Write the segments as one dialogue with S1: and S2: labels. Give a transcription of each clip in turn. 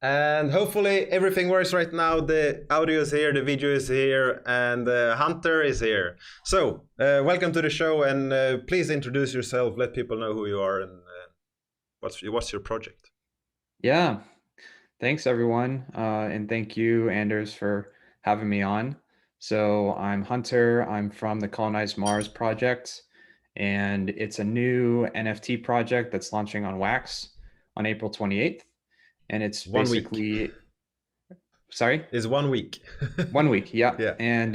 S1: And hopefully everything works right now. The audio is here, the video is here, and Hunter is here. So, welcome to the show, and please introduce yourself. Let people know who you are and what's your project.
S2: Yeah, thanks everyone. And thank you, Anders, for having me on. So I'm Hunter. I'm from the Colonize Mars project, and it's a new NFT project that's launching on Wax on April 28th. And it's
S1: 1 week
S2: basically, sorry,
S1: is 1 week.
S2: 1 week. Yeah.
S1: Yeah.
S2: And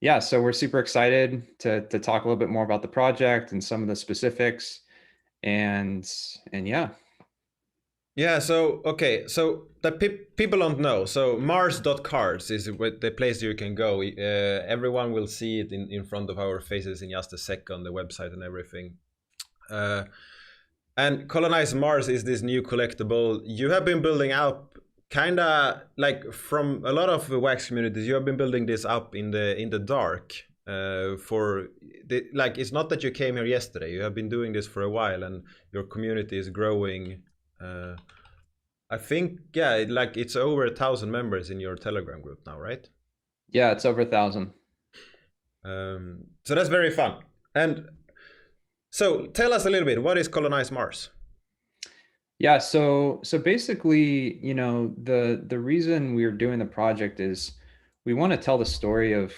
S2: yeah, so we're super excited to talk a little bit more about the project and some of the specifics. And yeah.
S1: Yeah, so okay, so that people don't know. So Mars.cards is the place you can go. Everyone will see it in front of our faces in just a second, the website and everything. Uh, and Colonize Mars is this new collectible you have been building up, kind of like from a lot of the wax communities. You have been building this up in the dark. For like, it's not that you came here yesterday. You have been doing this for a while, and your community is growing. Uh, I think, yeah, like it's over 1,000 members in your Telegram group now, right?
S2: Yeah, it's over 1,000.
S1: So that's very fun. And so tell us a little bit, what is Colonize Mars?
S2: Yeah, so basically, the reason we're doing the project is we want to tell the story of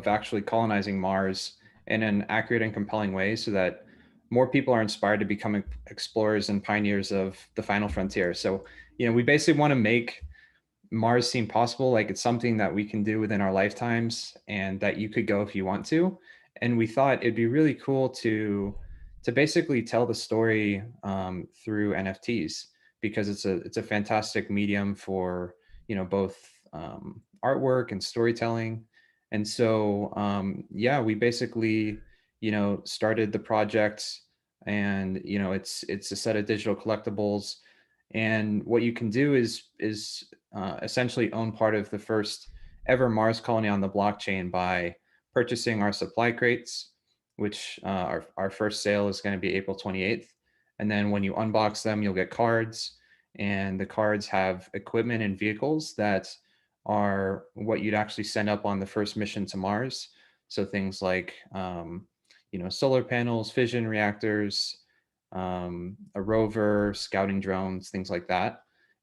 S2: actually colonizing Mars in an accurate and compelling way so that more people are inspired to become explorers and pioneers of the final frontier. So, we basically want to make Mars seem possible, like it's something that we can do within our lifetimes and that you could go if you want to. And we thought it'd be really cool to basically tell the story through NFTs because it's a fantastic medium for both artwork and storytelling. And so yeah, we basically started the project, and it's a set of digital collectibles, and what you can do is essentially own part of the first ever Mars colony on the blockchain by purchasing our supply crates, which our first sale is going to be April 28th. And then when you unbox them, you'll get cards, and the cards have equipment and vehicles that are what you'd actually send up on the first mission to Mars. So things like, solar panels, fission reactors, a rover, scouting drones, things like that.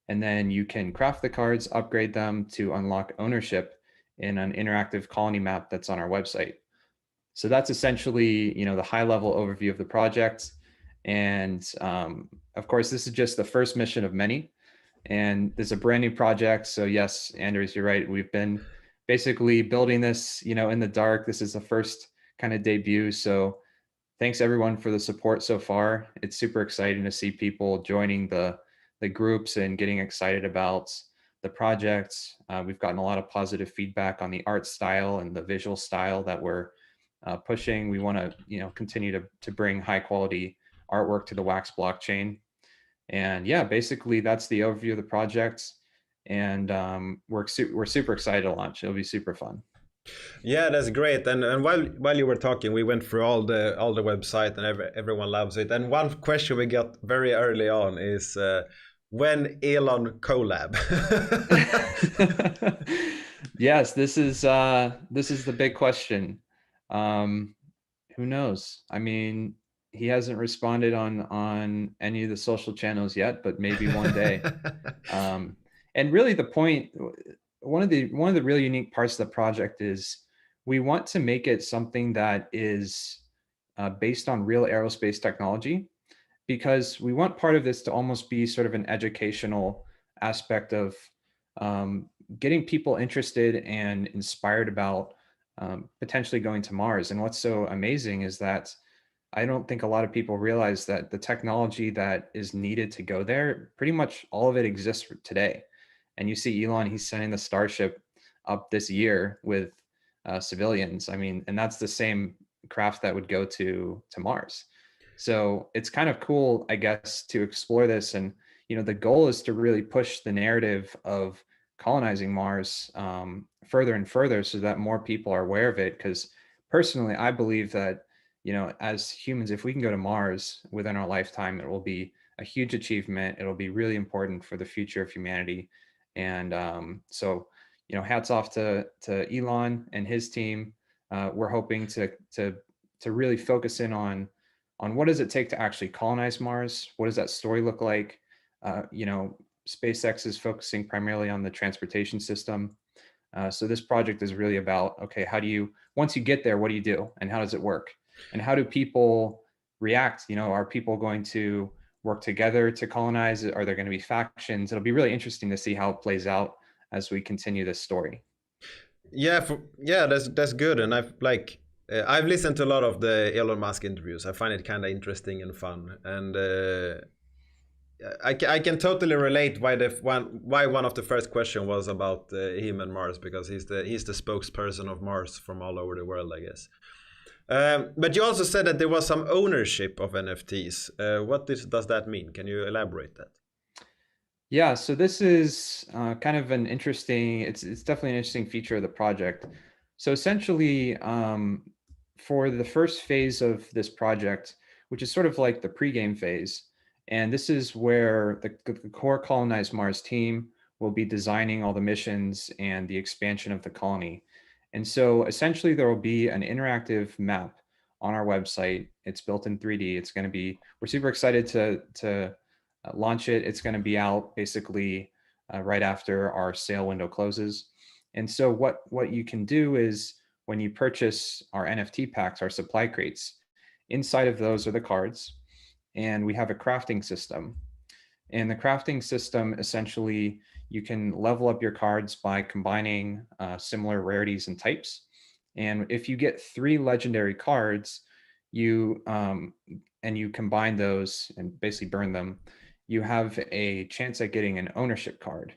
S2: And then you can craft the cards, upgrade them to unlock ownership in an interactive colony map that's on our website. So that's essentially, the high level overview of the project. And of course, this is just the first mission of many. And this is a brand new project. So yes, Anders, you're right. We've been basically building this, in the dark. This is the first kind of debut. So thanks everyone for the support so far. It's super exciting to see people joining the groups and getting excited about the projects. We've gotten a lot of positive feedback on the art style and the visual style that we're pushing. We want to continue to bring high quality artwork to the Wax blockchain. And yeah, basically that's the overview of the project. And we're super excited to launch. It'll be super fun.
S1: Yeah, that's great. And while you were talking, we went through all the website, and everyone loves it. And one question we got very early on is when Elon collab.
S2: Yes, this is the big question. Um, who knows? I mean, he hasn't responded on any of the social channels yet, but maybe one day. Um, and really, the point, one of the really unique parts of the project is we want to make it something that is based on real aerospace technology, because we want part of this to almost be sort of an educational aspect of um, getting people interested and inspired about potentially going to Mars. And what's so amazing is that I don't think a lot of people realize that the technology that is needed to go there, pretty much all of it exists today. And you see Elon, he's sending the Starship up this year with civilians. I mean, and that's the same craft that would go to Mars. So it's kind of cool, I guess, to explore this. And the goal is to really push the narrative of colonizing Mars further and further, so that more people are aware of it. Because personally, I believe that as humans, if we can go to Mars within our lifetime, it will be a huge achievement. It'll be really important for the future of humanity. And so, hats off to Elon and his team. We're hoping to really focus in on what does it take to actually colonize Mars? What does that story look like? SpaceX is focusing primarily on the transportation system. So this project is really about, okay, how do you, once you get there, what do you do and how does it work? And how do people react? Are people going to work together to colonize? Are there going to be factions? It'll be really interesting to see how it plays out as we continue this story.
S1: Yeah, that's good. And I've listened to a lot of the Elon Musk interviews. I find it kind of interesting and fun. And I can totally relate why one of the first question was about him and Mars, because he's the spokesperson of Mars from all over the world, I guess. But you also said that there was some ownership of NFTs. What does that mean? Can you elaborate that?
S2: Yeah, so this is kind of an interesting, it's definitely an interesting feature of the project. So essentially, for the first phase of this project, which is sort of like the pregame phase, and this is where the core Colonize Mars team will be designing all the missions and the expansion of the colony. And so essentially there will be an interactive map on our website. It's built in 3D. It's going to be, we're super excited to launch it. It's going to be out basically right after our sale window closes. And so what you can do is when you purchase our NFT packs, our supply crates, inside of those are the cards, and we have a crafting system. And the crafting system, essentially, you can level up your cards by combining similar rarities and types. And if you get 3 legendary cards, you and you combine those and basically burn them, you have a chance at getting an ownership card.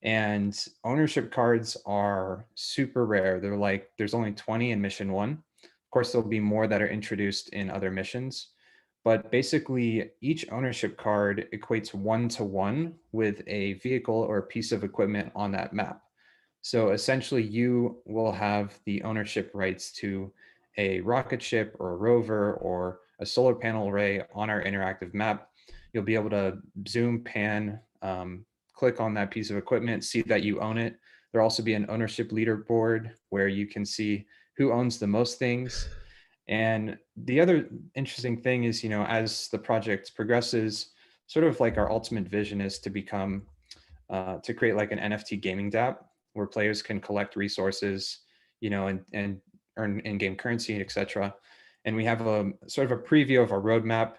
S2: And ownership cards are super rare. They're like, there's only 20 in mission 1. Of course, there'll be more that are introduced in other missions. But basically, each ownership card equates 1-to-1 with a vehicle or a piece of equipment on that map. So essentially, you will have the ownership rights to a rocket ship or a rover or a solar panel array on our interactive map. You'll be able to zoom, pan, click on that piece of equipment, see that you own it. There'll also be an ownership leaderboard where you can see who owns the most things. And the other interesting thing is, as the project progresses, sort of like our ultimate vision is to become, to create like an NFT gaming dApp where players can collect resources, and earn in-game currency, etc. And we have a sort of a preview of our roadmap.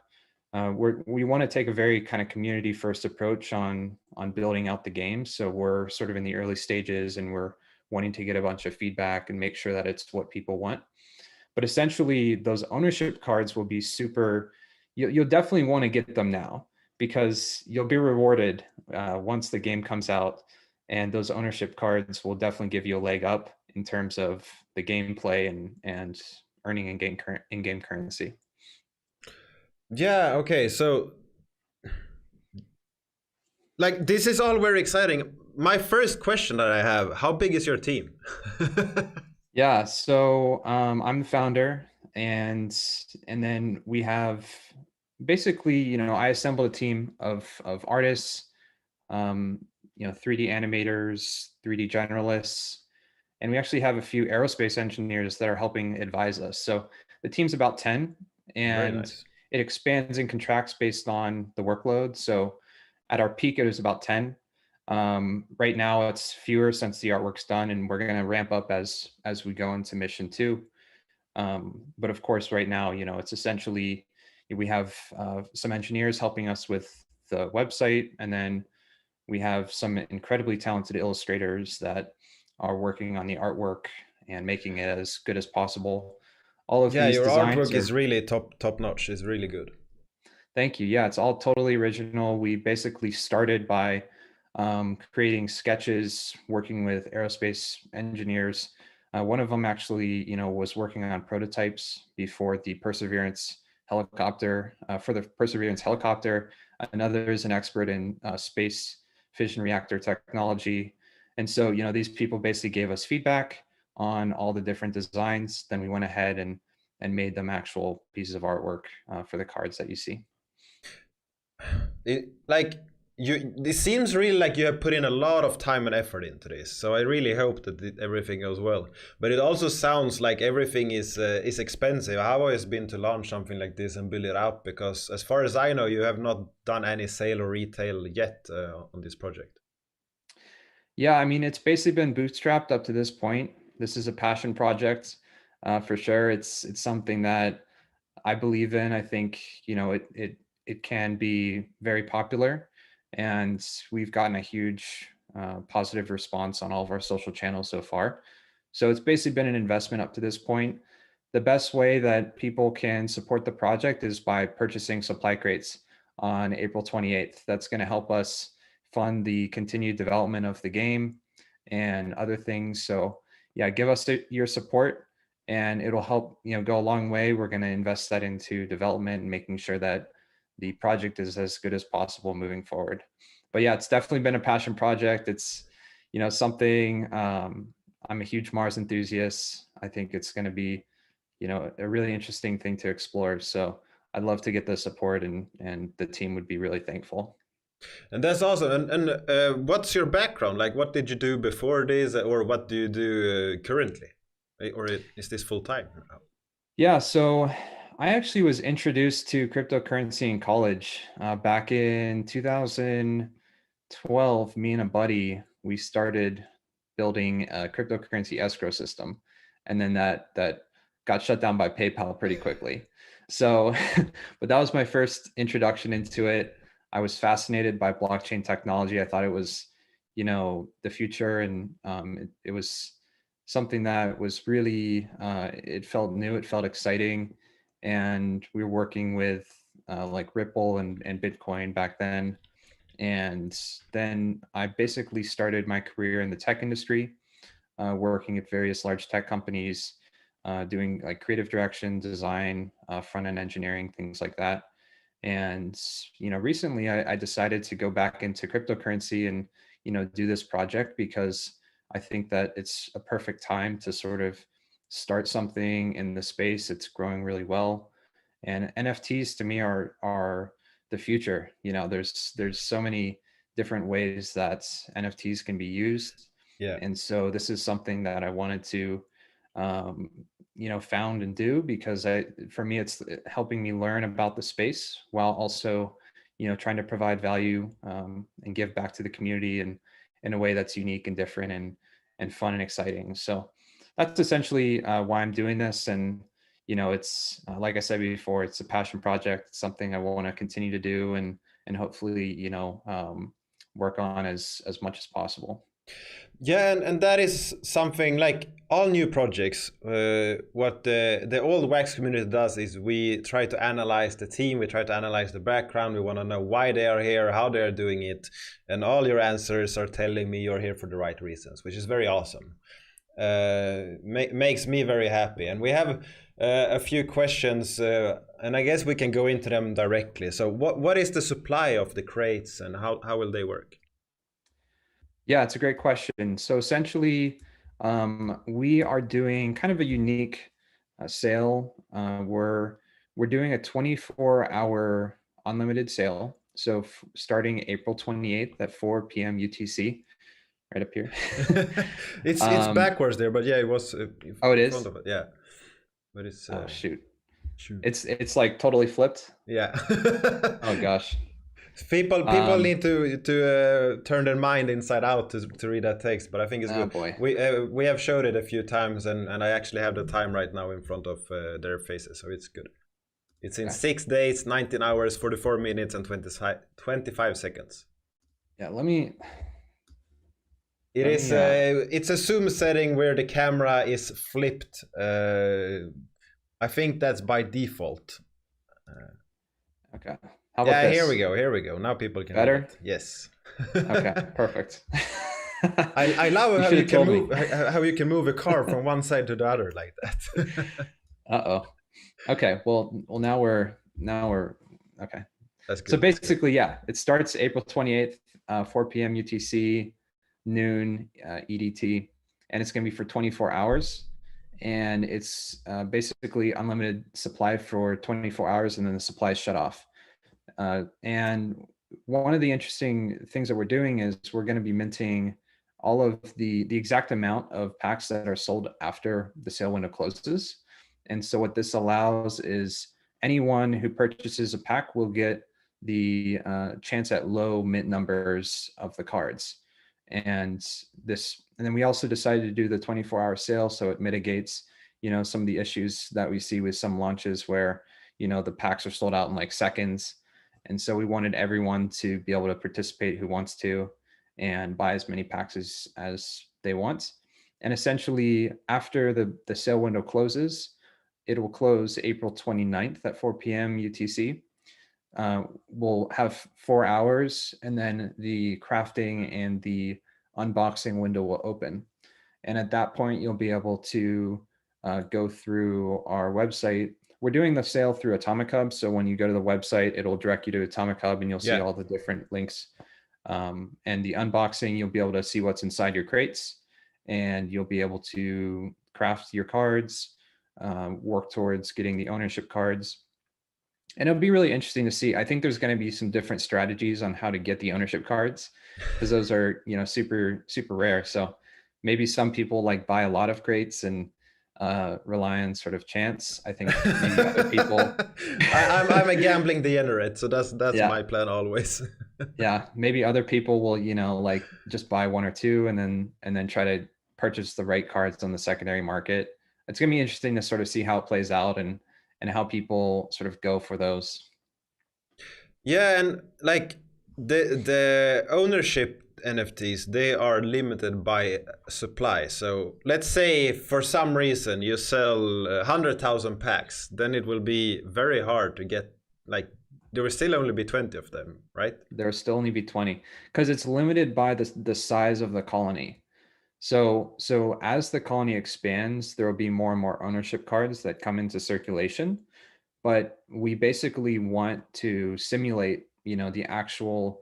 S2: We want to take a very kind of community first approach on building out the game. So we're sort of in the early stages and we're wanting to get a bunch of feedback and make sure that it's what people want. But essentially those ownership cards will be super, you'll definitely want to get them now because you'll be rewarded once the game comes out, and those ownership cards will definitely give you a leg up in terms of the gameplay and earning in-game currency.
S1: Yeah, okay. So like this is all very exciting. My first question that I have, how big is your team?
S2: Yeah, so I'm the founder, and then we have basically, I assembled a team of artists, 3D animators, 3D generalists, and we actually have a few aerospace engineers that are helping advise us. So the team's about 10,
S1: Very
S2: and
S1: nice.
S2: it expands and contracts based on the workload. So at our peak, it was about 10. Right now, it's fewer since the artwork's done, and we're going to ramp up as we go into mission 2. But of course, right now, it's essentially we have some engineers helping us with the website, and then we have some incredibly talented illustrators that are working on the artwork and making it as good as possible. All of
S1: Yeah,
S2: these
S1: your
S2: designs
S1: artwork
S2: are,
S1: is really top notch. It's really good.
S2: thank you. Yeah, it's all totally original. We basically started by creating sketches, working with aerospace engineers. One of them actually, was working on prototypes before the Perseverance helicopter, for the Perseverance helicopter. Another is an expert in space fission reactor technology. And so, these people basically gave us feedback on all the different designs. Then we went ahead and made them actual pieces of artwork for the cards that you see.
S1: like it seems really like you have put in a lot of time and effort into this, so I really hope that everything goes well. But it also sounds like everything is expensive. How has it been to launch something like this and build it up? Because as far as I know, you have not done any sale or retail yet on this project.
S2: Yeah, I mean, it's basically been bootstrapped up to this point. This is a passion project, for sure. It's something that I believe in. I think, it can be very popular, and we've gotten a huge positive response on all of our social channels so far. So it's basically been an investment up to this point. The best way that people can support the project is by purchasing supply crates on April 28th. That's going to help us fund the continued development of the game and other things. So yeah, give us your support, and it'll help, go a long way. We're going to invest that into development and making sure that the project is as good as possible moving forward. But yeah, it's definitely been a passion project. It's, something, I'm a huge Mars enthusiast. I think it's going to be, a really interesting thing to explore. So I'd love to get the support, and the team would be really thankful.
S1: And that's awesome. And what's your background? Like, what did you do before this, or what do you do currently? Or is this full time?
S2: Yeah, so I actually was introduced to cryptocurrency in college back in 2012. Me and a buddy, we started building a cryptocurrency escrow system, and then that got shut down by PayPal pretty quickly. So, but that was my first introduction into it. I was fascinated by blockchain technology. I thought it was, the future, and it was something that was really, it felt new, it felt exciting. And we were working with like Ripple and Bitcoin back then. And then I basically started my career in the tech industry, working at various large tech companies, doing like creative direction, design, front end engineering, things like that. And recently I decided to go back into cryptocurrency and do this project, because I think that it's a perfect time to sort of start something in the space. It's growing really well, and NFTs to me are the future. There's so many different ways that NFTs can be used,
S1: Yeah.
S2: and so this is something that I wanted to um, found and do, because for me, it's helping me learn about the space while also, trying to provide value, and give back to the community and in a way that's unique and different and fun and exciting. So that's essentially why I'm doing this. And, it's like I said before, it's a passion project. It's something I want to continue to do, and hopefully, work on as much as possible.
S1: Yeah, and that is something like all new projects. What the old wax community does is we try to analyze the team, we try to analyze the background, we want to know why they are here, how they are doing it, and all your answers are telling me you're here for the right reasons, which is very awesome. Makes me very happy. And we have a few questions, and I guess we can go into them directly. So, what is the supply of the crates, and how will they work?
S2: Yeah, it's a great question. So essentially, we are doing kind of a unique sale. We're doing a 24-hour unlimited sale. So starting April 28th at 4 p.m. UTC, right up here.
S1: It's
S2: um,
S1: backwards there, but yeah, it was
S2: oh, it
S1: in front
S2: is.
S1: of it. Yeah, but it's
S2: Oh shoot,
S1: shoot.
S2: it's like totally flipped.
S1: Yeah.
S2: Oh gosh.
S1: People
S2: Um,
S1: need to turn their mind inside out to read that text, but I think it's
S2: oh
S1: good.
S2: boy.
S1: We have showed it a few times, and I actually have the time right now in front of their faces, so it's good. It's in
S2: Okay.
S1: 6 days, 19 hours, 44 minutes, and 25 seconds.
S2: Yeah. Let me.
S1: It
S2: Let
S1: is
S2: me.
S1: it's a zoom setting where the camera is flipped. I think that's by default.
S2: Okay. How about
S1: Yeah, here we
S2: this?
S1: go. Here we go. Now people can read
S2: Better?
S1: it. Yes.
S2: Okay. Perfect.
S1: I love
S2: You
S1: how
S2: should
S1: you
S2: have
S1: can
S2: told me.
S1: move how you can move a car from one side to the other like that.
S2: Uh-oh. Okay. Well, now we're okay.
S1: That's
S2: So
S1: good. That's good.
S2: basically, yeah, it starts April 28th, 4 p.m. UTC, noon EDT, and it's going to be for 24 hours. And it's basically unlimited supply for 24 hours, and then the supply is shut off. And one of the interesting things that we're doing is we're going to be minting all of the exact amount of packs that are sold after the sale window closes. And so what this allows is anyone who purchases a pack will get the chance at low mint numbers of the cards. And then we also decided to do the 24-hour sale, so it mitigates, some of the issues that we see with some launches where, the packs are sold out in like seconds. And so we wanted everyone to be able to participate who wants to and buy as many packs as they want. And essentially, after the sale window closes, it will close April 29th at 4 p.m. UTC. We'll have 4 hours, and then the crafting and the unboxing window will open. And at that point, you'll be able to go through our website. We're doing the sale through Atomic Hub. So when you go to the website, it'll direct you to Atomic Hub and you'll see
S1: Yeah.
S2: all the different links. And the unboxing, you'll be able to see what's inside your crates, and you'll be able to craft your cards, work towards getting the ownership cards. And it'll be really interesting to see. I think there's going to be some different strategies on how to get the ownership cards, because those are, super, super rare. So maybe some people like buy a lot of crates and rely on sort of chance. I think maybe other people.
S1: I'm a gambling degenerate, so that's
S2: Yeah.
S1: my plan always.
S2: Yeah. Maybe other people will, like just buy one or two and then try to purchase the right cards on the secondary market. It's going to be interesting to sort of see how it plays out and how people sort of go for those.
S1: Yeah, and like the ownership NFTs, they are limited by supply. So let's say for some reason you sell 100,000 packs, then it will be very hard to get, like, there will still only be 20 of them, right?
S2: There'll still only be 20 because it's limited by the size of the colony. So as the colony expands, there will be more and more ownership cards that come into circulation. But we basically want to simulate, the actual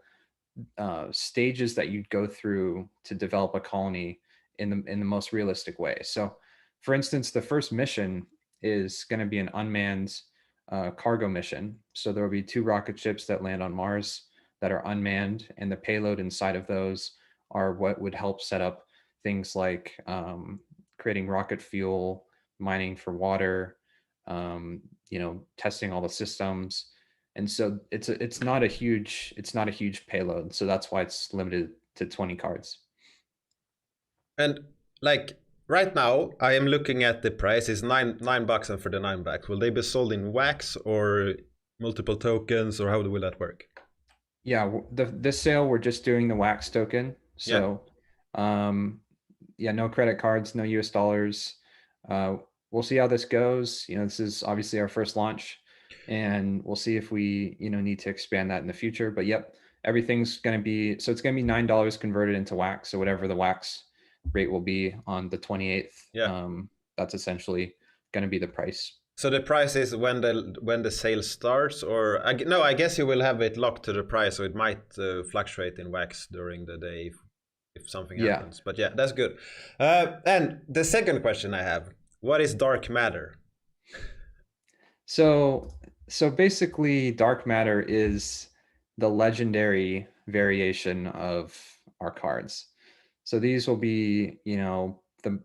S2: stages that you'd go through to develop a colony in the most realistic way. So, for instance, the first mission is going to be an unmanned cargo mission. So there will be 2 rocket ships that land on Mars that are unmanned, and the payload inside of those are what would help set up things like creating rocket fuel, mining for water, testing all the systems. And so it's not a huge payload. So that's why it's limited to 20 cards.
S1: And like right now, I am looking at the price. It's nine bucks, and for the 9 bucks, will they be sold in wax or multiple tokens, or how will that work?
S2: Yeah, this sale we're just doing the wax token.
S1: Yeah.
S2: So yeah, no credit cards, no US dollars. We'll see how this goes. This is obviously our first launch, and we'll see if we, need to expand that in the future. But yep, everything's going to be, so it's going to be $9 converted into wax. So whatever the wax rate will be on the 28th,
S1: Yeah.
S2: that's essentially going to be the price.
S1: So the price is when the sale starts, or no? I guess you will have it locked to the price, so it might fluctuate in wax during the day if something
S2: Yeah.
S1: happens. But yeah, that's good. And the second question I have: what is dark matter?
S2: So basically, dark matter is the legendary variation of our cards. So these will be, the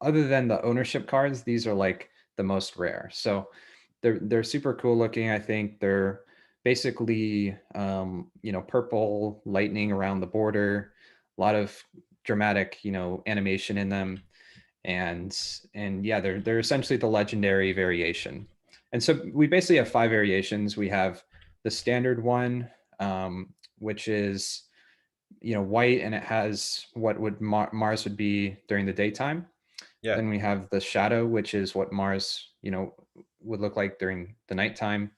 S2: other than the ownership cards, these are like the most rare. So they're super cool looking. I think they're basically purple lightning around the border, a lot of dramatic animation in them, and yeah, they're essentially the legendary variation. And so we basically have 5 variations. We have the standard one, which is white, and it has what would Mars would be during the daytime.
S1: Yeah.
S2: Then we have the shadow, which is what Mars, would look like during the nighttime.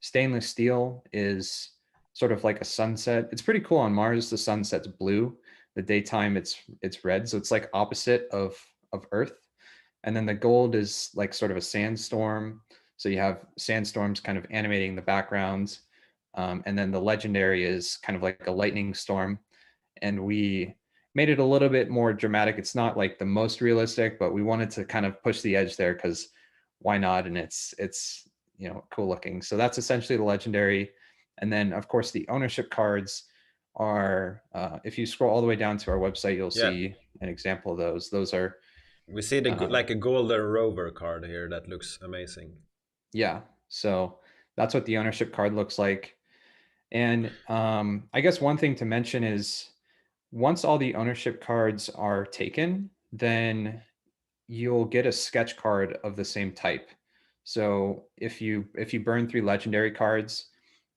S2: Stainless steel is sort of like a sunset. It's pretty cool on Mars. The sunset's blue. The daytime it's red. So it's like opposite of Earth. And then the gold is like sort of a sandstorm. So you have sandstorms kind of animating the backgrounds. And then the legendary is kind of like a lightning storm. And we made it a little bit more dramatic. It's not like the most realistic, but we wanted to kind of push the edge there because why not? And it's cool looking. So that's essentially the legendary. And then, of course, the ownership cards are, if you scroll all the way down to our website, you'll
S1: Yeah,
S2: see an example of those. Those are,
S1: we see the
S2: uh,
S1: like a golden rover card here that looks amazing.
S2: yeah. So that's what the ownership card looks like. And I guess one thing to mention is once all the ownership cards are taken, then you'll get a sketch card of the same type. So if you burn 3 legendary cards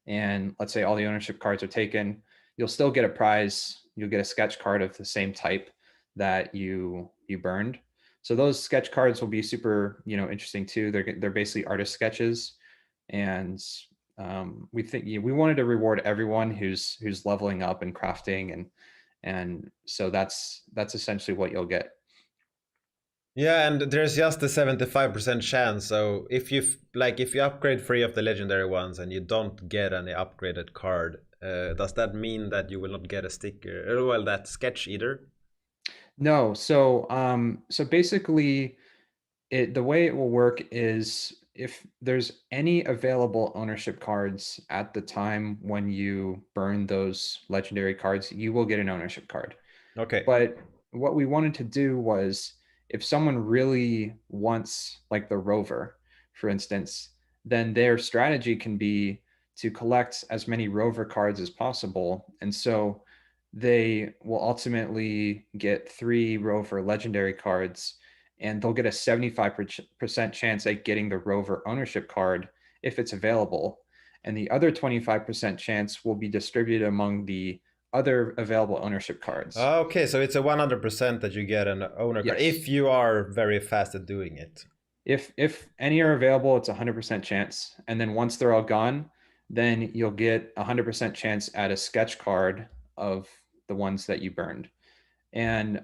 S2: and let's say all the ownership cards are taken, you'll still get a prize. You'll get a sketch card of the same type that you burned. So those sketch cards will be super, interesting too. They're basically artist sketches, and we think we wanted to reward everyone who's leveling up and crafting, and so that's essentially what you'll get.
S1: Yeah, and there's just a 75% chance. So if you upgrade 3 of the legendary ones and you don't get any upgraded card, does that mean that you will not get a sticker? Well, that sketch either.
S2: No, so basically the way it will work is if there's any available ownership cards at the time when you burn those legendary cards, you will get an ownership card.
S1: Okay.
S2: But what we wanted to do was if someone really wants like the rover, for instance, then their strategy can be to collect as many rover cards as possible. And so they will ultimately get 3 rover legendary cards, and they'll get a 75% chance at getting the rover ownership card if it's available. And the other 25% chance will be distributed among the other available ownership cards.
S1: Okay, so it's a 100% that you get an owner card if
S2: Yes.
S1: you are very fast at doing it.
S2: If any are available, it's a 100% chance. And then once they're all gone, then you'll get a 100% chance at a sketch card of the ones that you burned. And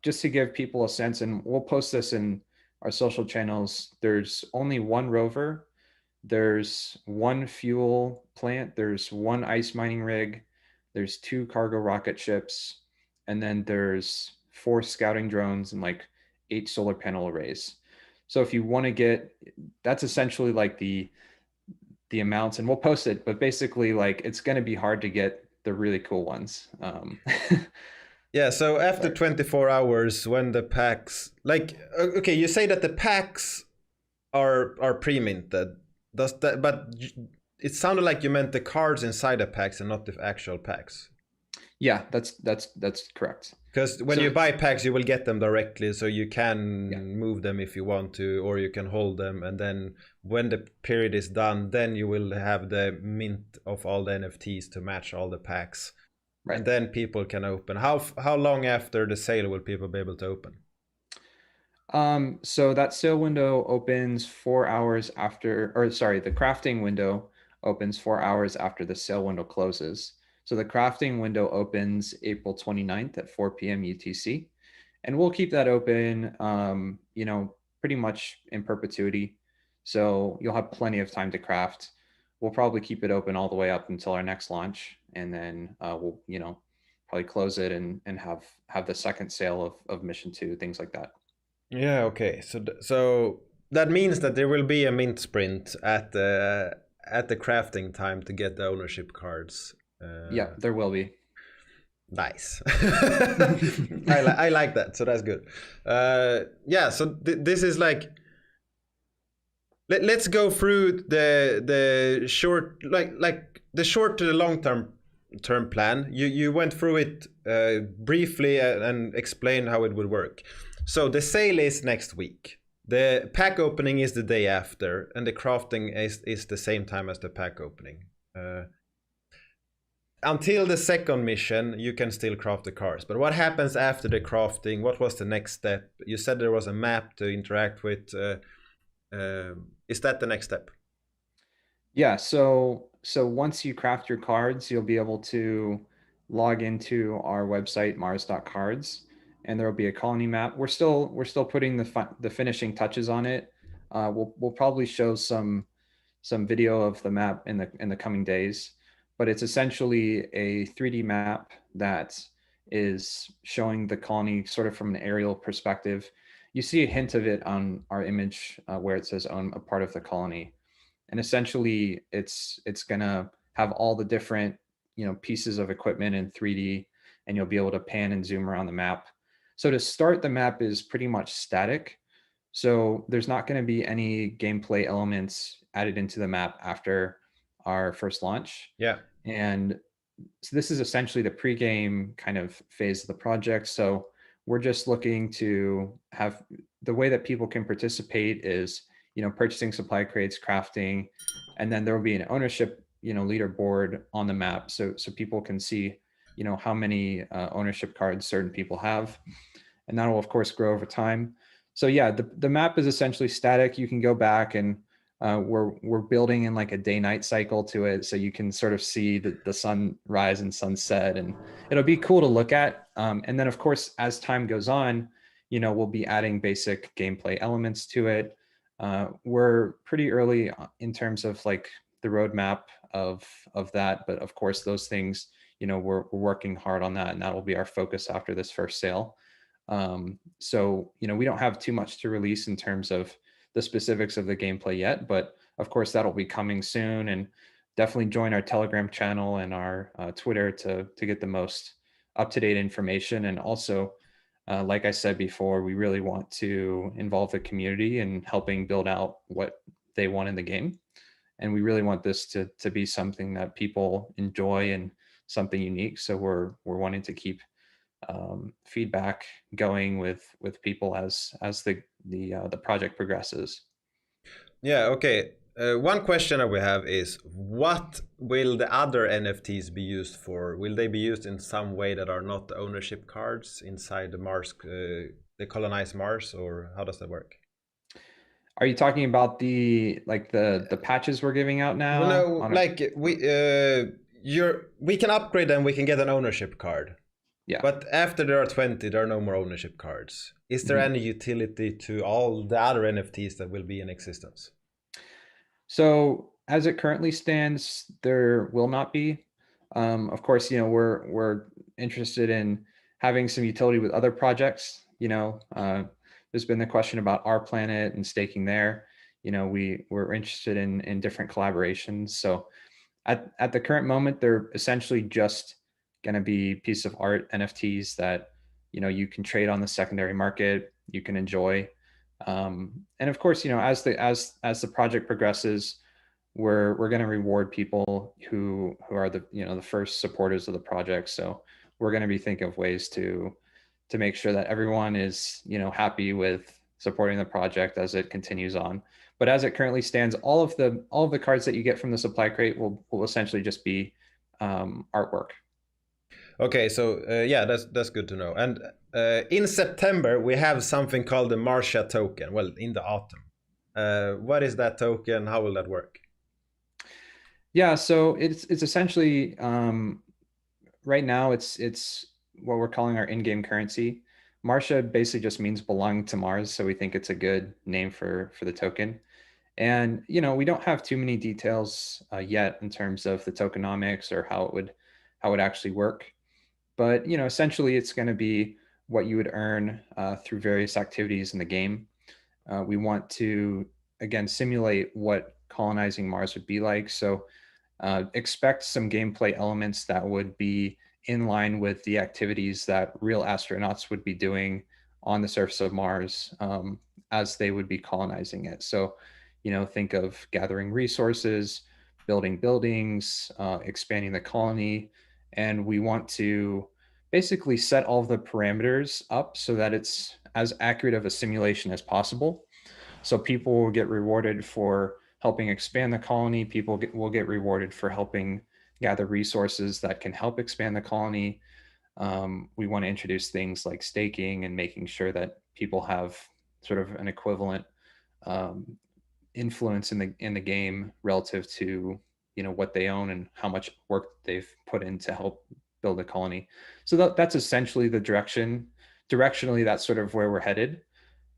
S2: just to give people a sense, and we'll post this in our social channels, there's only 1 rover, there's 1 fuel plant, there's 1 ice mining rig, there's 2 cargo rocket ships, and then there's 4 scouting drones and like 8 solar panel arrays. So if you want to get, that's essentially like the amounts, and we'll post it, but basically like it's going to be hard to get the really cool ones.
S1: Yeah, so after
S2: Sorry.
S1: 24 hours when the packs okay, you say that the packs are pre-minted. Does that but it sounded like you meant the cards inside the packs and not the actual packs.
S2: Yeah, that's correct.
S1: Because when
S2: So
S1: you buy packs, you will get them directly, so you
S2: yeah,
S1: can move them if you want to, or you can hold them, and then when the period is done, then you will have the mint of all the NFTs to match all the packs,
S2: right.
S1: and then people can open. How long after the sale will people be able to open?
S2: So that sale window opens 4 hours after, or sorry, the crafting window opens 4 hours after the sale window closes. So the crafting window opens April 29th at 4 p.m. UTC. And we'll keep that open, pretty much in perpetuity. So you'll have plenty of time to craft. We'll probably keep it open all the way up until our next launch. And then we'll, probably close it and have the second sale of mission 2, things like that.
S1: Yeah, okay. So that means that there will be a mint sprint at the crafting time to get the ownership cards.
S2: Yeah, there will be.
S1: Nice. I like that. So that's good. Yeah. So this is like let's go through the short like the short to the long term plan. You went through it briefly and explained how it would work. So the sale is next week. The pack opening is the day after, and the crafting is the same time as the pack opening. Until the second mission, you can still craft the cars. But what happens after the crafting? What was the next step? You said there was a map to interact with. Is that the next step?
S2: Yeah, so once you craft your cards, you'll be able to log into our website mars.cards, and there will be a colony map. We're still putting the finishing touches on it. We'll probably show some video of the map in the coming days, but it's essentially a 3D map that is showing the colony sort of from an aerial perspective. You see a hint of it on our image where it says own a part of the colony, and essentially it's gonna have all the different, pieces of equipment in 3D, and you'll be able to pan and zoom around the map. So to start, the map is pretty much static. So there's not going to be any gameplay elements added into the map after our first launch.
S1: Yeah.
S2: And so this is essentially the pregame kind of phase of the project. So we're just looking to have the way that people can participate is, purchasing supply crates, crafting, and then there will be an ownership, leaderboard on the map. So people can see, how many ownership cards certain people have, and that will of course grow over time. So yeah, the map is essentially static. You can go back and we're building in like a day-night cycle to it, so you can sort of see the sunrise and sunset, and it'll be cool to look at. And then of course, as time goes on, we'll be adding basic gameplay elements to it. We're pretty early in terms of like the roadmap of that, but of course those things, we're working hard on that, and that will be our focus after this first sale. So, we don't have too much to release in terms of the specifics of the gameplay yet, but of course that'll be coming soon. And definitely join our Telegram channel and our Twitter to get the most up-to-date information. And also, like I said before, we really want to involve the community in helping build out what they want in the game. And we really want this to be something that people enjoy and something unique. So we're wanting to keep feedback going with people as the project progresses.
S1: Yeah, okay. One question that we have is, what will the other NFTs be used for? Will they be used in some way that are not ownership cards inside the Mars, the Colonize Mars, or how does that work?
S2: Are you talking about the patches we're giving out now
S1: No,
S2: on
S1: like we can upgrade them, we can get an ownership card.
S2: Yeah.
S1: But after there are 20, there are no more ownership cards. Is there any utility to all the other NFTs that will be in existence?
S2: So as it currently stands, there will not be. Of course, we're interested in having some utility with other projects. There's been the question about our planet and staking there. We're interested in different collaborations. So at the current moment, they're essentially just going to be piece of art NFTs that you can trade on the secondary market, you can enjoy. And of course, as the project progresses, we're going to reward people who are the first supporters of the project. So we're going to be thinking of ways to make sure that everyone is happy with supporting the project as it continues on. But as it currently stands, all of the cards that you get from the supply crate will essentially just be artwork.
S1: Okay, so yeah, that's good to know. And in September we have something called the Martia token. Well, in the autumn. What is that token? How will that work?
S2: Yeah, so it's essentially right now it's what we're calling our in-game currency. Martia basically just means belonging to Mars, so we think it's a good name for the token. And we don't have too many details yet in terms of the tokenomics or how it would actually work. But essentially, it's going to be what you would earn through various activities in the game. We want to again simulate what colonizing Mars would be like. So expect some gameplay elements that would be in line with the activities that real astronauts would be doing on the surface of Mars as they would be colonizing it. So, think of gathering resources, building buildings, expanding the colony, and we want to basically set all of the parameters up so that it's as accurate of a simulation as possible. So people will get rewarded for helping expand the colony. People will get rewarded for helping gather resources that can help expand the colony. We want to introduce things like staking and making sure that people have sort of an equivalent influence in the game relative to what they own and how much work they've put in to help build a colony. So that's essentially the direction. Directionally, that's sort of where we're headed.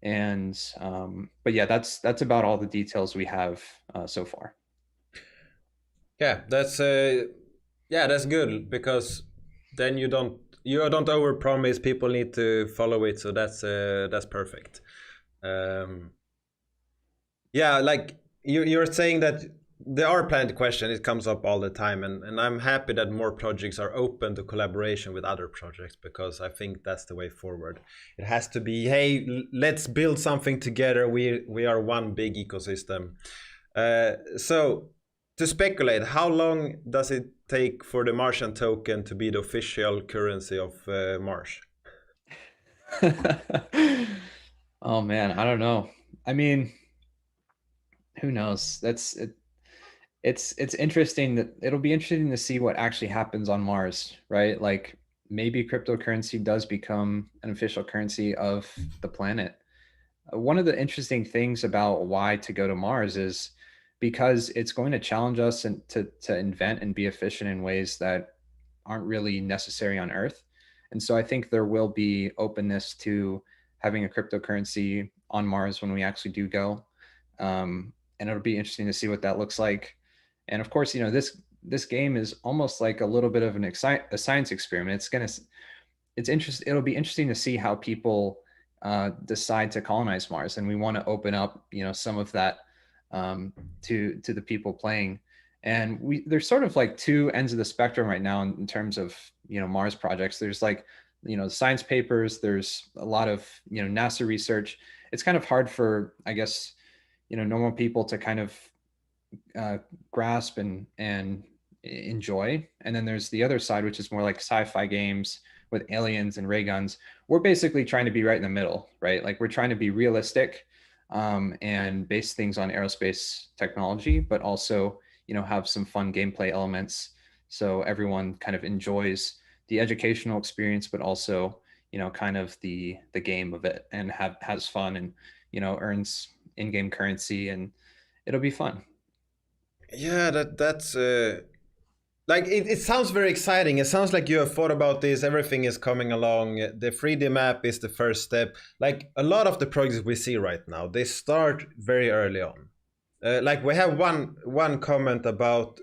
S2: And but yeah, that's about all the details we have so far.
S1: Yeah, that's good, because then you don't overpromise. People need to follow it, so that's perfect. Yeah, like you're saying that there are plenty of questions. It comes up all the time, and I'm happy that more projects are open to collaboration with other projects, because I think that's the way forward. It has to be, hey, let's build something together. We are one big ecosystem. So to speculate, how long does it take for the Martian token to be the official currency of Mars?
S2: Oh man, I don't know. I mean, who knows? That's it. It's interesting that it'll be interesting to see what actually happens on Mars, right? Like maybe cryptocurrency does become an official currency of the planet. One of the interesting things about why to go to Mars is because it's going to challenge us and to invent and be efficient in ways that aren't really necessary on Earth. And so I think there will be openness to having a cryptocurrency on Mars when we actually do go. And it'll be interesting to see what that looks like. And of course, this game is almost like a little bit of a science experiment. It'll be interesting to see how people decide to colonize Mars, and we want to open up, some of that to the people playing. And there's sort of like two ends of the spectrum right now in terms of Mars projects. There's like science papers. There's a lot of NASA research. It's kind of hard for, I guess, normal people to kind of grasp and enjoy. And then there's the other side, which is more like sci-fi games with aliens and ray guns. We're basically trying to be right in the middle, right? Like we're trying to be realistic and base things on aerospace technology, but also have some fun gameplay elements so everyone kind of enjoys the educational experience, but also kind of the game of it, and has fun, and earns in-game currency, and it'll be fun.
S1: Yeah, that's like it sounds very exciting. It sounds like you have thought about this. Everything is coming along. The 3D map is the first step. Like a lot of the projects we see right now, they start very early on. Like we have one comment about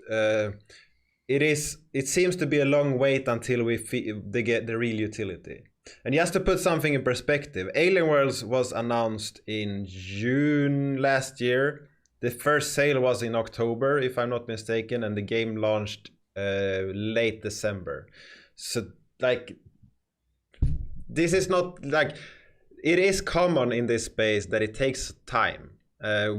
S1: it seems to be a long wait until they get the real utility. And just to put something in perspective, Alien Worlds was announced in June last year. The first sale was in October, if I'm not mistaken, and the game launched late December. So like, this is not like, it is common in this space that it takes time.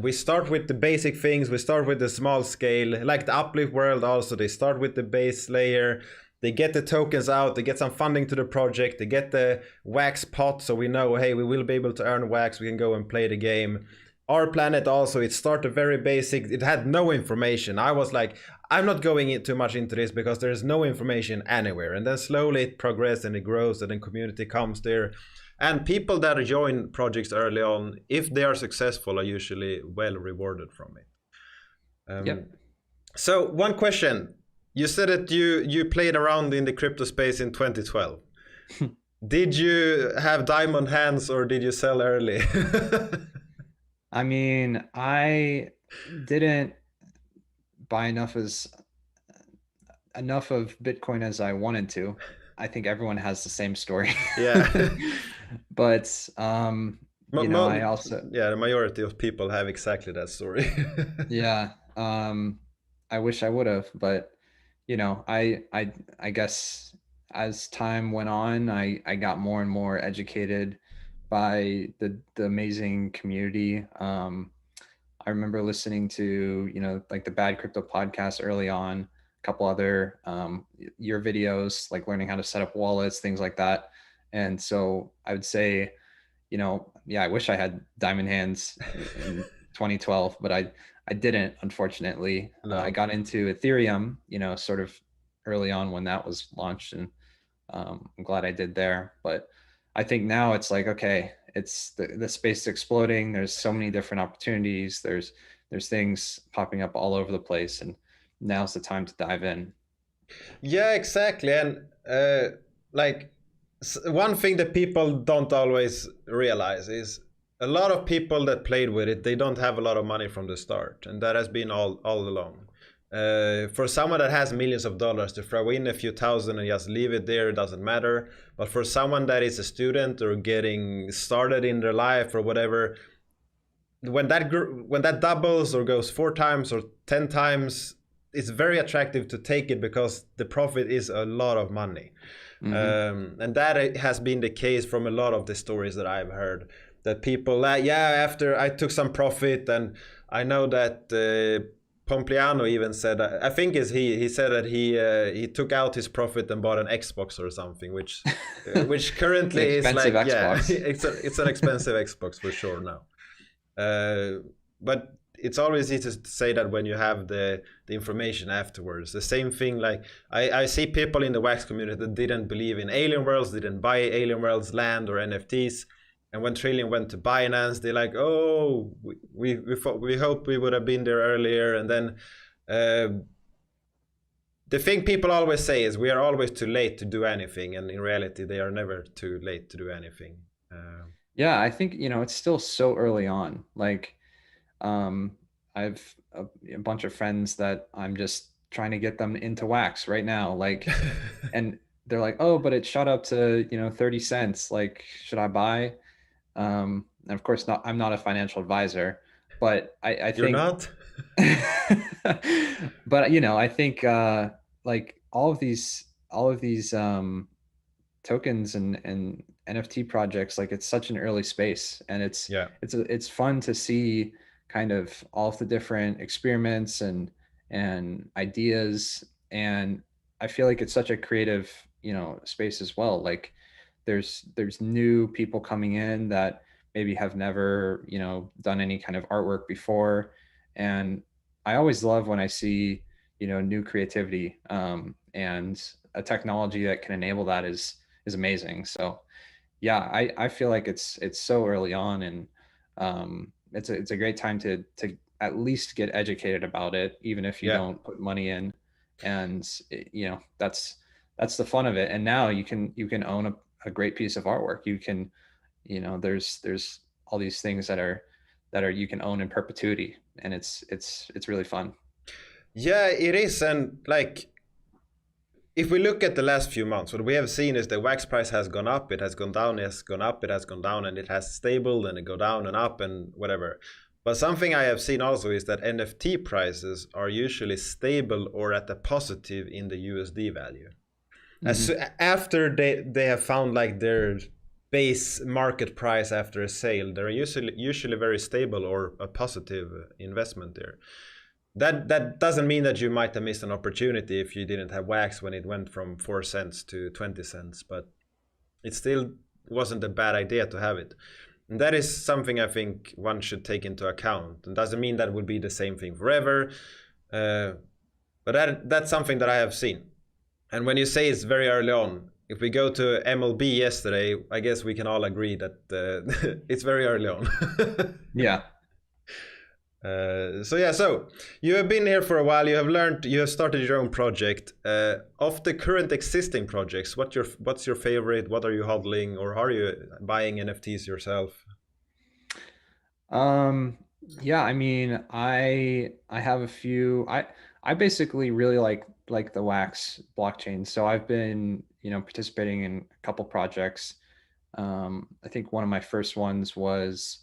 S1: We start with the basic things. We start with the small scale, like the Uplift world. Also, they start with the base layer. They get the tokens out. They get some funding to the project. They get the wax pot, so we know, hey, we will be able to earn wax. We can go and play the game. Our planet also, it started very basic. It had no information. I was like, I'm not going too much into this because there's no information anywhere. And then slowly it progresses and it grows, and then community comes there. And people that join projects early on, if they are successful, are usually well rewarded from it.
S2: Yep.
S1: So one question. You said that you played around in the crypto space in 2012. Did you have diamond hands, or did you sell early?
S2: I mean, I didn't buy enough of Bitcoin as I wanted to. I think everyone has the same story.
S1: Yeah.
S2: But I also,
S1: yeah, the majority of people have exactly that story.
S2: yeah, I wish I would have, but I guess as time went on, I got more and more educated by the amazing community. I remember listening to like the Bad Crypto podcast early on, a couple other your videos, like learning how to set up wallets, things like that. And so I would say, yeah, I wish I had diamond hands in 2012, but I didn't, unfortunately.
S1: No.
S2: I got into Ethereum, sort of early on when that was launched, and I'm glad I did there. But I think now it's like, okay, it's the space is exploding. There's so many different opportunities. There's things popping up all over the place, and now's the time to dive in.
S1: Yeah, exactly. And like one thing that people don't always realize is a lot of people that played with it, they don't have a lot of money from the start, and that has been all along. For someone that has millions of dollars, to throw in a few thousand and just leave it there, it doesn't matter. But for someone that is a student or getting started in their life or whatever, when that doubles or goes 4 times or 10 times, it's very attractive to take it because the profit is a lot of money.
S2: Mm-hmm.
S1: And that has been the case from a lot of the stories that I've heard, that people, yeah, after I took some profit. And I know that Pompliano even said, I think is he said that he took out his profit and bought an Xbox or something, which
S2: An
S1: currently is
S2: expensive
S1: like, yeah,
S2: Xbox.
S1: it's an expensive Xbox for sure now. But it's always easy to say that when you have the information afterwards. The same thing, like I see people in the wax community that didn't believe in alien worlds, didn't buy alien worlds land or NFTs. And when Trillion went to Binance, they're like, oh, we hope we would have been there earlier. And then the thing people always say is we are always too late to do anything. And in reality, they are never too late to do anything.
S2: Yeah, I think, it's still so early on. Like, I've a bunch of friends that I'm just trying to get them into wax right now. Like, and they're like, oh, but it shot up to, 30 cents. Like, should I buy? And of course, I'm not a financial advisor, but I
S1: You're
S2: think,
S1: not?
S2: but I think like all of these tokens and NFT projects, like it's such an early space, and it's
S1: Yeah.
S2: it's fun to see kind of all of the different experiments and ideas, and I feel like it's such a creative space as well. Like there's new people coming in that maybe have never done any kind of artwork before, and I always love when I see new creativity, and a technology that can enable that is amazing. So yeah, I feel like it's so early on, and it's a great time to at least get educated about it, even if you
S1: Yeah.
S2: don't put money in. And that's the fun of it. And now you can own a great piece of artwork. You can, there's all these things that are you can own in perpetuity, and it's really fun.
S1: Yeah, it is. And like, if we look at the last few months, what we have seen is the wax price has gone up, it has gone down, it has gone up, it has gone down, and it has stable, and it go down and up and whatever. But something I have seen also is that NFT prices are usually stable or at a positive in the USD value. As
S2: Mm-hmm.
S1: after they have found like their base market price after a sale, they're usually very stable or a positive investment there. That doesn't mean that you might have missed an opportunity if you didn't have wax when it went from 4 cents to 20 cents, but it still wasn't a bad idea to have it. And that is something I think one should take into account. And doesn't mean that would be the same thing forever, uh, but that's something that I have seen. And when you say it's very early on, if we go to MLB yesterday, I guess we can all agree that it's very early on.
S2: Yeah.
S1: So you have been here for a while. You have learned. You have started your own project. Of the current existing projects, what's your favorite? What are you hodling, or are you buying NFTs yourself?
S2: Um, yeah, I mean, I have a few. I basically really like the Wax blockchain. So I've been, participating in a couple projects. I think one of my first ones was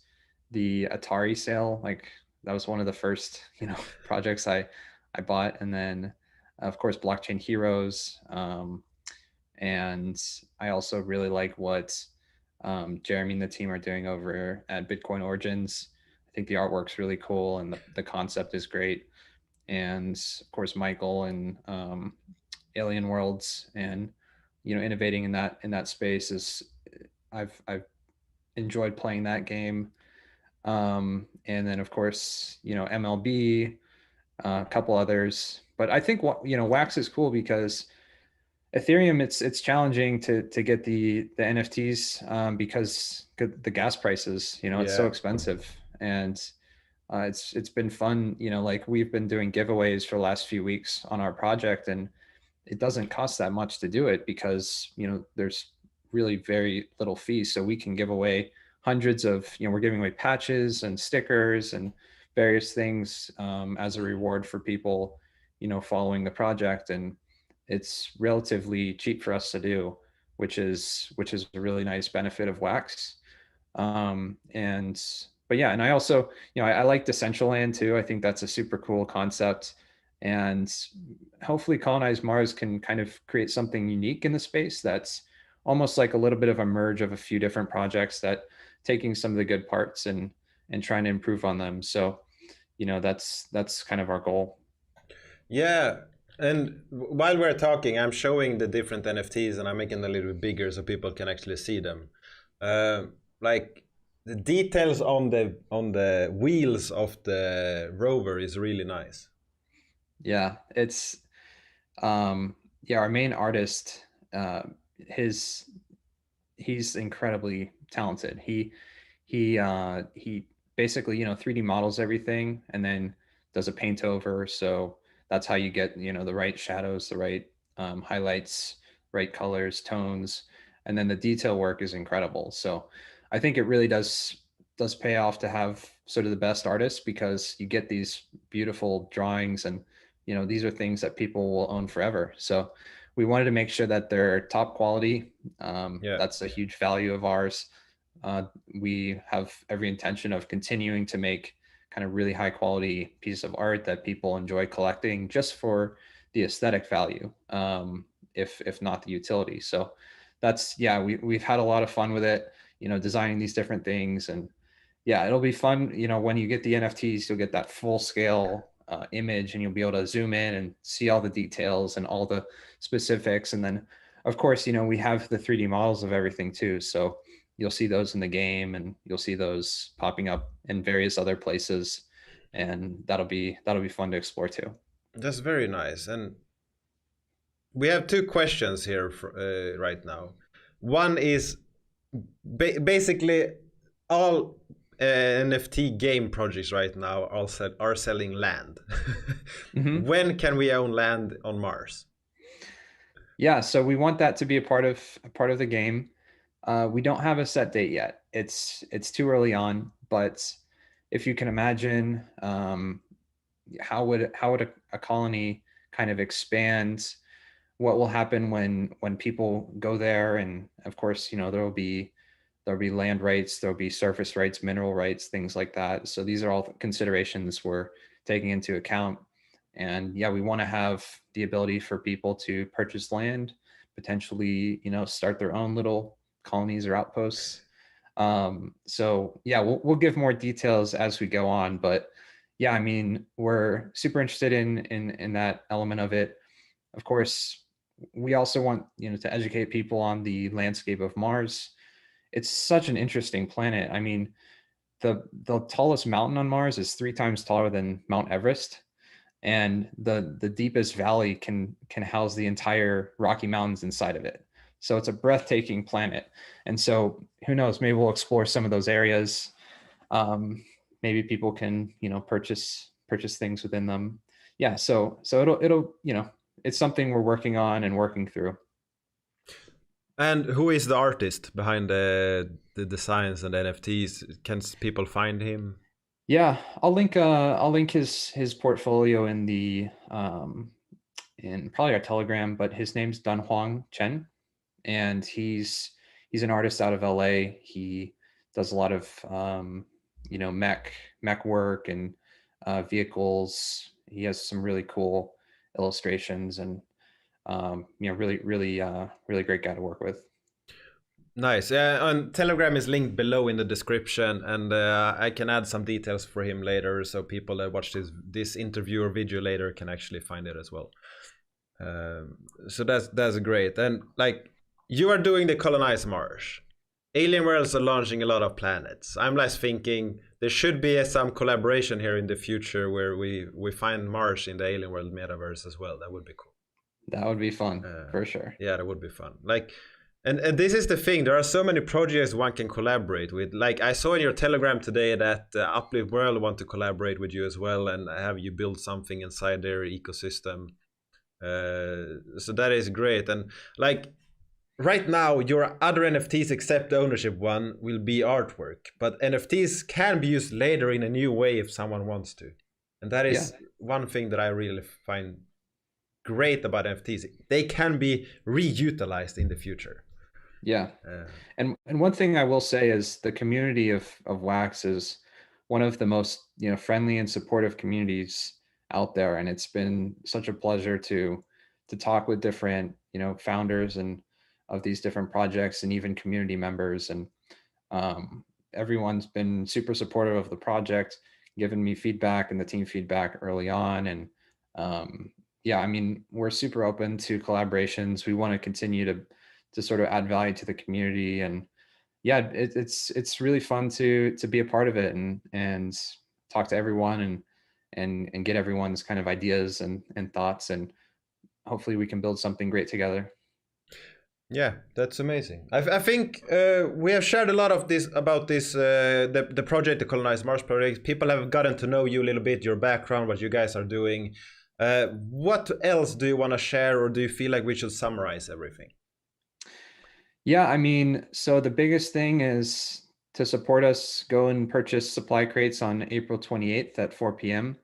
S2: the Atari sale. Like that was one of the first, projects I bought, and then of course Blockchain Heroes. And I also really like what Jeremy and the team are doing over at Bitcoin Origins. I think the artwork's really cool, and the concept is great. And of course, Michael and Alien Worlds, and innovating in that space is I've enjoyed playing that game. And then of course, MLB, a couple others. But I think Wax is cool because Ethereum, it's challenging to get the NFTs, because the gas prices, it's so
S1: Yeah,
S2: expensive, and it's been fun. Like we've been doing giveaways for the last few weeks on our project, and it doesn't cost that much to do it because there's really very little fees, so we can give away hundreds of we're giving away patches and stickers and various things, as a reward for people following the project, and it's relatively cheap for us to do, which is a really nice benefit of Wax. And but yeah, and I also, I like Decentraland too. I think that's a super cool concept, and hopefully Colonize Mars can kind of create something unique in the space that's almost like a little bit of a merge of a few different projects that taking some of the good parts and trying to improve on them. So, that's kind of our goal.
S1: Yeah, and while we're talking, I'm showing the different NFTs and I'm making them a little bit bigger so people can actually see them. Uh, like the details on the wheels of the rover is really nice.
S2: Yeah, it's yeah, our main artist, his he's incredibly talented. He basically, 3D models everything and then does a paint over. So that's how you get, the right shadows, the right highlights, right colors, tones, and then the detail work is incredible. So I think it really does pay off to have sort of the best artists, because you get these beautiful drawings, and these are things that people will own forever. So we wanted to make sure that they're top quality.
S1: Yeah.
S2: That's a huge value of ours. Uh, we have every intention of continuing to make kind of really high quality pieces of art that people enjoy collecting just for the aesthetic value, if not the utility. So that's, yeah, we've had a lot of fun with it, designing these different things. And yeah, it'll be fun. When you get the NFTs, you'll get that full scale image, and you'll be able to zoom in and see all the details and all the specifics. And then, of course, we have the 3D models of everything too. So you'll see those in the game, and you'll see those popping up in various other places, and that'll be fun to explore too.
S1: That's very nice. And we have two questions here right now. One is basically all NFT game projects right now are selling land.
S2: Mm-hmm.
S1: When can we own land on Mars?
S2: Yeah, so we want that to be a part of the game. We don't have a set date yet. It's too early on, but if you can imagine, how would a colony kind of expand? What will happen when people go there? And of course, there'll be land rights, there'll be surface rights, mineral rights, things like that. So these are all considerations we're taking into account. And yeah, we want to have the ability for people to purchase land, potentially, start their own little colonies or outposts. So yeah, we'll give more details as we go on, but yeah, I mean, we're super interested in that element of it. Of course, we also want, to educate people on the landscape of Mars. It's such an interesting planet. I mean, the tallest mountain on Mars is 3 times taller than Mount Everest, and the deepest valley can house the entire Rocky Mountains inside of it. So it's a breathtaking planet. And so who knows, maybe we'll explore some of those areas. Maybe people can, purchase things within them. Yeah, so it'll it's something we're working on and working through.
S1: And who is the artist behind the designs and NFTs? Can people find him?
S2: Yeah, I'll link his portfolio in probably our Telegram, but his name's Dunhuang Chen, and he's an artist out of LA. He does a lot of mech work and vehicles. He has some really cool illustrations, and really great guy to work with.
S1: Nice. And Telegram is linked below in the description, and I can add some details for him later, so people that watch this interview or video later can actually find it as well. So that's great. And like you are doing the Colonize Mars. Alien Worlds are launching a lot of planets. I'm less thinking there should be some collaboration here in the future where we find Mars in the Alien World metaverse as well. That would be cool.
S2: That would be fun for sure.
S1: Yeah, that would be fun. Like, and this is the thing. There are so many projects one can collaborate with. Like I saw in your Telegram today that Uplift World want to collaborate with you as well and have you build something inside their ecosystem. So that is great. And like right now, your other NFTs except the ownership one will be artwork, but NFTs can be used later in a new way if someone wants to. And that is one thing that I really find great about NFTs. They can be reutilized in the future.
S2: Yeah. And one thing I will say is the community of Wax is one of the most, friendly and supportive communities out there. And it's been such a pleasure to talk with different, founders and of these different projects and even community members. And everyone's been super supportive of the project, giving me feedback and the team feedback early on. And yeah, I mean, we're super open to collaborations. We want to continue to sort of add value to the community. And yeah, it's really fun to be a part of it and talk to everyone and get everyone's kind of ideas and thoughts, and hopefully we can build something great together.
S1: Yeah, that's amazing. I think we have shared a lot of this about this the project, the Colonize Mars project. People have gotten to know you a little bit, your background, what you guys are doing. What else do you want to share, or do you feel like we should summarize everything?
S2: Yeah, I mean, so the biggest thing is to support us, go and purchase supply crates on April 28th at 4 p.m.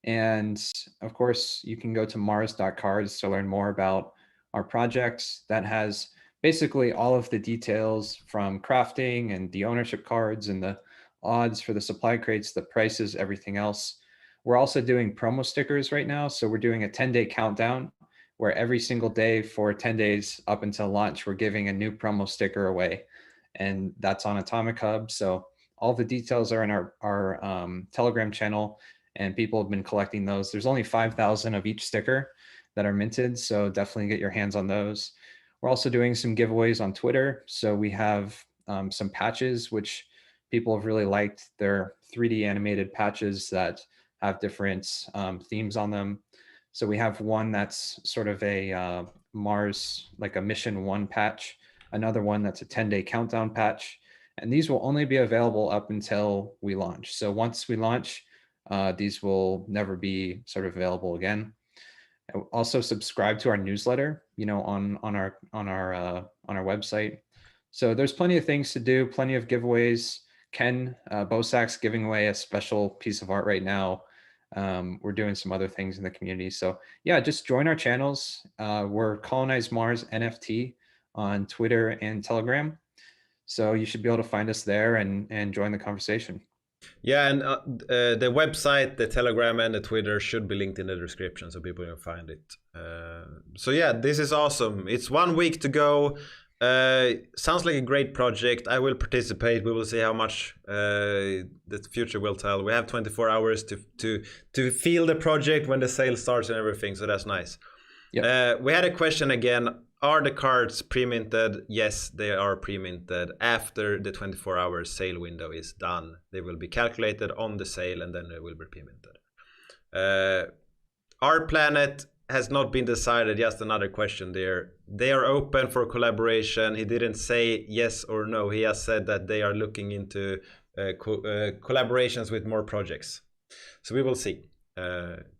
S2: And of course, you can go to mars.cards to learn more about our project. That has basically all of the details from crafting and the ownership cards and the odds for the supply crates, the prices, everything else. We're also doing promo stickers right now. So we're doing a 10-day countdown where every single day for 10 days up until launch, we're giving a new promo sticker away. And that's on Atomic Hub. So all the details are in our Telegram channel, and people have been collecting those. There's only 5,000 of each sticker that are minted, so definitely get your hands on those. We're also doing some giveaways on Twitter. So we have some patches, which people have really liked. They're 3D animated patches that have different themes on them. So we have one that's sort of a Mars, like a mission 1 patch, another one that's a 10-day countdown patch. And these will only be available up until we launch. So once we launch, these will never be sort of available again. Also subscribe to our newsletter, on our website. So there's plenty of things to do, plenty of giveaways. Ken Bosak's giving away a special piece of art right now. We're doing some other things in the community. So yeah, just join our channels. We're Colonize Mars NFT on Twitter and Telegram. So you should be able to find us there and join the conversation.
S1: Yeah, and the website, the Telegram, and the Twitter should be linked in the description so people can find it. So yeah, this is awesome. It's 1 week to go. Sounds like a great project. I will participate. We will see how much the future will tell. We have 24 hours to feel the project when the sale starts and everything. So that's nice. Yep. We had a question again. Are the cards pre-minted? Yes, they are pre-minted. After the 24-hour sale window is done, they will be calculated on the sale and then they will be pre-minted. Our planet has not been decided. Just another question there. They are open for collaboration. He didn't say yes or no. He has said that they are looking into collaborations with more projects. So we will see.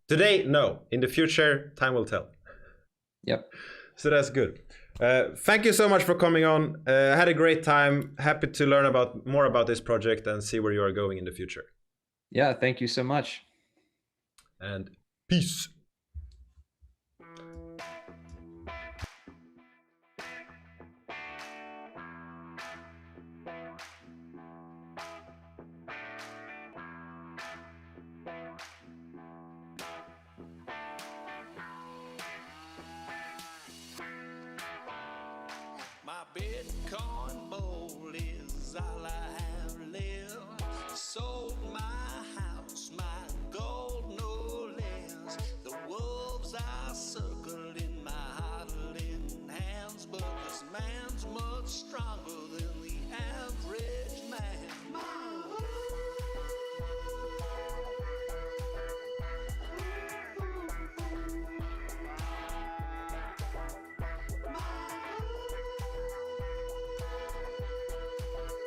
S1: Today, no. In the future, time will tell.
S2: Yep.
S1: So that's good. Thank you so much for coming on. I had a great time. Happy to learn more about this project and see where you are going in the future.
S2: Yeah, thank you so much.
S1: And peace.
S3: My Bitcoin